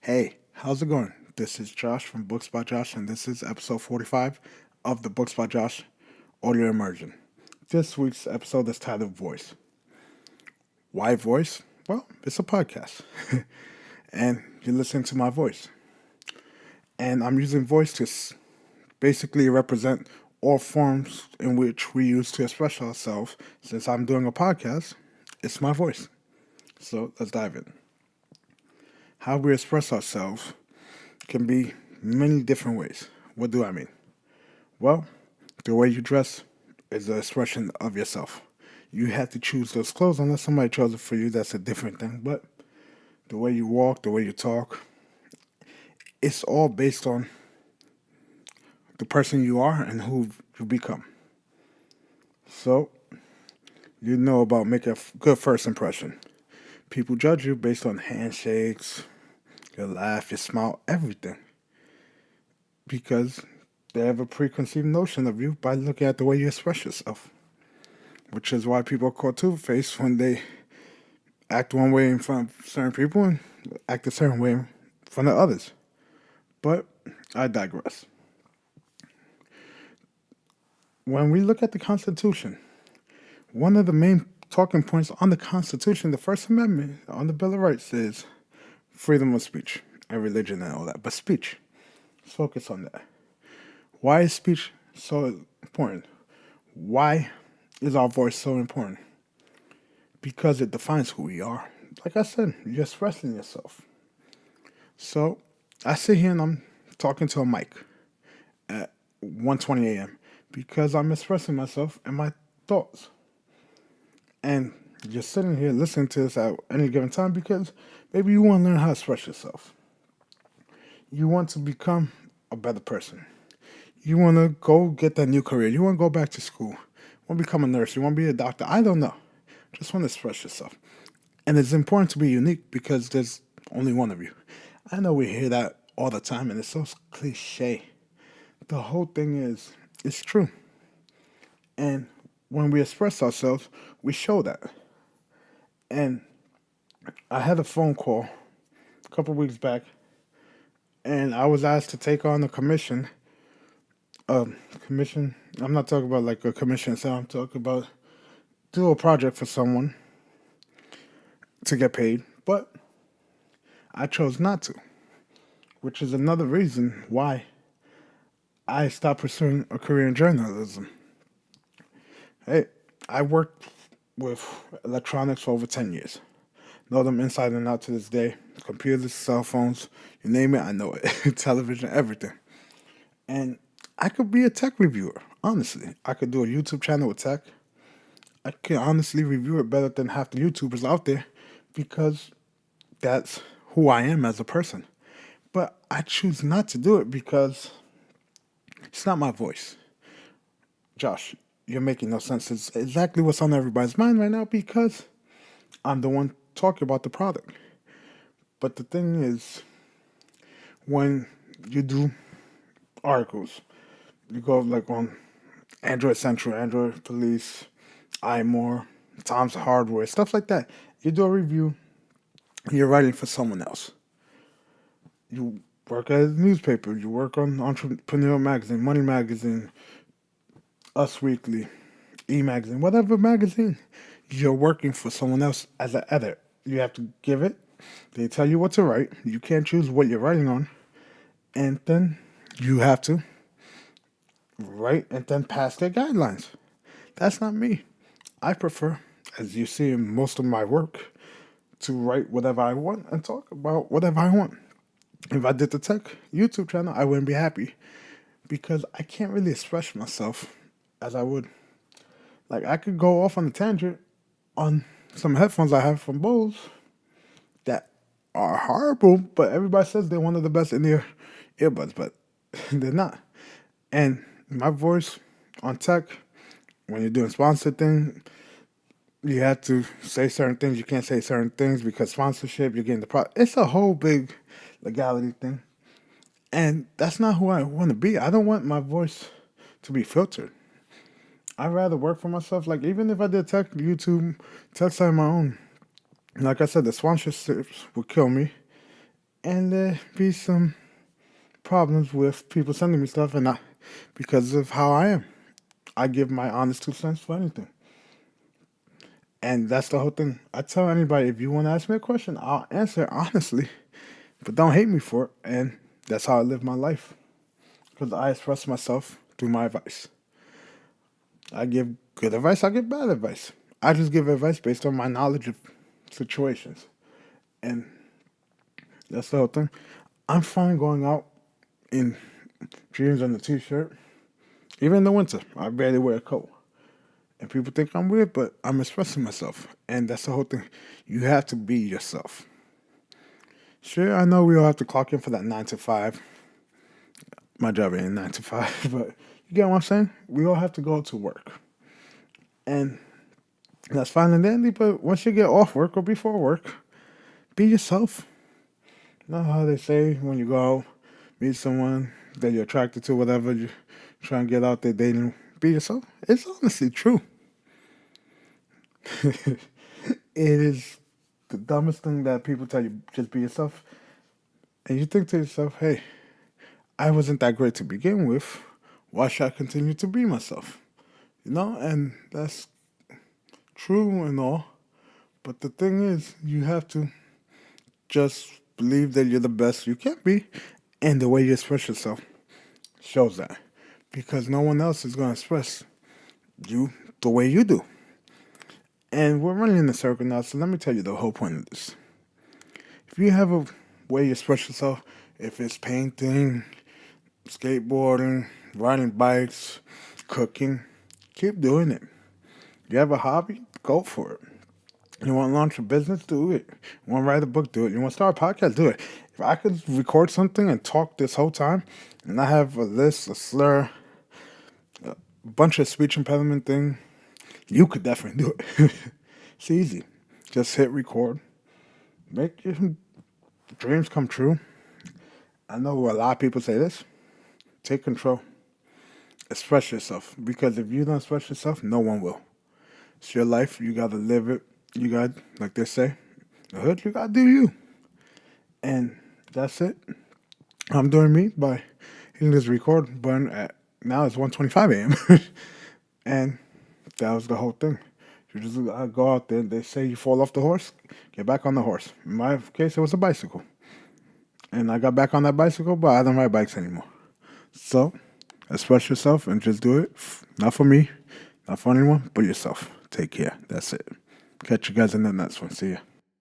Hey, how's it going? This is Josh from Books by Josh, and this is episode 45 of the Books by Josh audio immersion. This week's episode is titled Voice. Why voice? Well, it's a podcast, and you listen to my voice. And I'm using voice to basically represent all forms in which we use to express ourselves. Since I'm doing a podcast, it's my voice. So let's dive in. How we express ourselves can be many different ways. What do I mean? Well, the way you dress is an expression of yourself. You have to choose those clothes unless somebody chose it for you. That's a different thing. But the way you walk, the way you talk, it's all based on the person you are and who you become. So, you know about making a good first impression. People judge you based on handshakes, your laugh, your smile, everything. Because they have a preconceived notion of you by looking at the way you express yourself. Which is why people are called two-faced when they act one way in front of certain people and act a certain way in front of others. But I digress. When we look at the Constitution, one of the main talking points on the Constitution, the First Amendment on the Bill of Rights, is freedom of speech and religion and all that. But speech, let's focus on that. Why is speech so important? Why is our voice so important? Because it defines who we are. Like I said, you're expressing yourself. So I sit here and I'm talking to a mic at 1:20 a.m. because I'm expressing myself and my thoughts. And you're sitting here listening to this at any given time because maybe you want to learn how to express yourself. You want to become a better person. You want to go get that new career. You want to go back to school. You want to become a nurse. You want to be a doctor. I don't know. Just want to express yourself. And it's important to be unique because there's only one of you. I know we hear that all the time and it's so cliche. The whole thing is, it's true. And when we express ourselves, we show that. And I had a phone call a couple weeks back and I was asked to take on a commission. Commission, I'm not talking about like a commission, so I'm talking about do a project for someone to get paid, but I chose not to, which is another reason why I stopped pursuing a career in journalism. Hey, I worked with electronics for over 10 years. Know them inside and out to this day. Computers, cell phones, you name it, I know it. Television, everything. And I could be a tech reviewer, honestly. I could do a YouTube channel with tech. I can honestly review it better than half the YouTubers out there because that's who I am as a person. But I choose not to do it because it's not my voice. Josh, you're making no sense. It's exactly what's on everybody's mind right now because I'm the one talking about the product. But the thing is, when you do articles, you go like on Android Central, Android Police, iMore, Tom's Hardware, stuff like that. You do a review, you're writing for someone else. You work at a newspaper, you work on Entrepreneur Magazine, Money Magazine, Us Weekly, E Magazine, whatever magazine. You're working for someone else as an editor. You have to give it. They tell you what to write. You can't choose what you're writing on. And then you have to write and then pass their guidelines. That's not me. I prefer, as you see in most of my work, to write whatever I want and talk about whatever I want. If I did the tech YouTube channel, I wouldn't be happy because I can't really express myself as I would. Like, I could go off on a tangent on some headphones I have from Bose that are horrible, but everybody says they're one of the best in their earbuds, but they're not. And my voice on tech, when you're doing sponsored thing, you have to say certain things. You can't say certain things because sponsorship, you're getting the product. It's a whole big legality thing. And that's not who I want to be. I don't want my voice to be filtered. I'd rather work for myself. Like, even if I did tech, YouTube, tech side my own, like I said, the sponsorships would kill me. and there be some problems with people sending me stuff, and I, because of how I am, I give my honest 2 cents for anything. And that's the whole thing. I tell anybody, if you want to ask me a question, I'll answer honestly, but don't hate me for it. And that's how I live my life, because I express myself through my advice. I give good advice, I give bad advice. I just give advice based on my knowledge of situations. And that's the whole thing. I'm fine going out in jeans and a t-shirt. Even in the winter, I barely wear a coat. And people think I'm weird, but I'm expressing myself. And that's the whole thing. You have to be yourself. Sure, I know we all have to clock in for that 9 to 5. My job ain't 9 to 5, but you get what I'm saying? We all have to go to work. And that's fine and dandy, but once you get off work or before work, be yourself. You know how they say when you go out, meet someone that you're attracted to, whatever, you try and get out there dating, be yourself? It's honestly true. It is the dumbest thing that people tell you, just be yourself. And you think to yourself, hey, I wasn't that great to begin with. Why should I continue to be myself? You know, and that's true and all. But the thing is, you have to just believe that you're the best you can be. And the way you express yourself shows that. Because no one else is going to express you the way you do. And we're running in a circle now, so let me tell you the whole point of this. If you have a way you express yourself, if it's painting, skateboarding, riding bikes, cooking, keep doing it. You have a hobby, go for it. You want to launch a business, do it. You want to write a book, do it. You want to start a podcast, do it. If I could record something and talk this whole time, and I have a list, a slur, a bunch of speech impediment thing, you could definitely do it. It's easy. Just hit record. Make your dreams come true. I know a lot of people say this. Take control. Express yourself. Because if you don't express yourself, no one will. It's your life. You got to live it. You got, like they say, the hood, you got to do you. And that's it. I'm doing me by hitting this record button at, now it's 1:25 a.m. And that was the whole thing. You just go out there. They say you fall off the horse, get back on the horse. In my case, it was a bicycle. And I got back on that bicycle, but I don't ride bikes anymore. So, express yourself and just do it. Not for me, not for anyone, but yourself. Take care. That's it. Catch you guys in the next one. See ya.